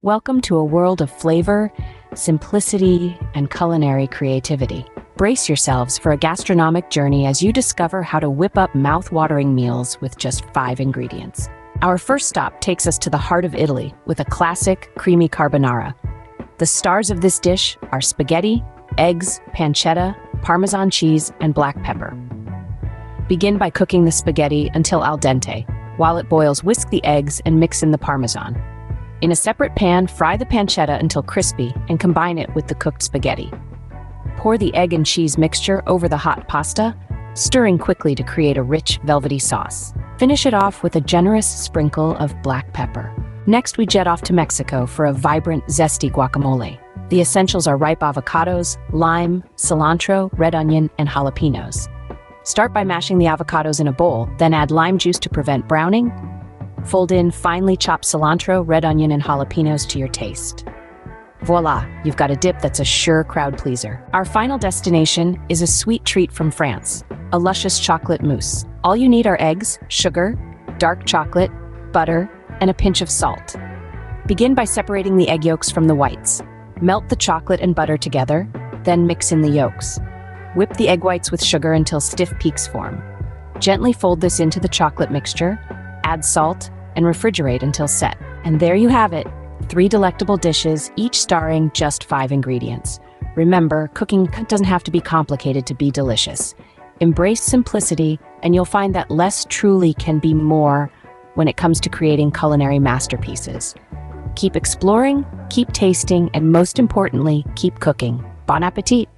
Welcome to a world of flavor, simplicity, and culinary creativity. Brace yourselves for a gastronomic journey as you discover how to whip up mouth-watering meals with just 5 ingredients. Our first stop takes us to the heart of Italy with a classic, creamy carbonara. The stars of this dish are spaghetti, eggs, pancetta, Parmesan cheese, and black pepper. Begin by cooking the spaghetti until al dente. While it boils, whisk the eggs and mix in the Parmesan. In a separate pan, fry the pancetta until crispy and combine it with the cooked spaghetti. Pour the egg and cheese mixture over the hot pasta, stirring quickly to create a rich, velvety sauce. Finish it off with a generous sprinkle of black pepper. Next, we jet off to Mexico for a vibrant, zesty guacamole. The essentials are ripe avocados, lime, cilantro, red onion, and jalapenos. Start by mashing the avocados in a bowl, then add lime juice to prevent browning. Fold in finely chopped cilantro, red onion, and jalapenos to your taste. Voila, you've got a dip that's a sure crowd pleaser. Our final destination is a sweet treat from France, a luscious chocolate mousse. All you need are eggs, sugar, dark chocolate, butter, and a pinch of salt. Begin by separating the egg yolks from the whites. Melt the chocolate and butter together, then mix in the yolks. Whip the egg whites with sugar until stiff peaks form. Gently fold this into the chocolate mixture, add salt, and refrigerate until set. And there you have it, 3 delectable dishes, each starring just 5 ingredients. Remember, cooking doesn't have to be complicated to be delicious. Embrace simplicity, and you'll find that less truly can be more when it comes to creating culinary masterpieces. Keep exploring, keep tasting, and most importantly, keep cooking. Bon appetit!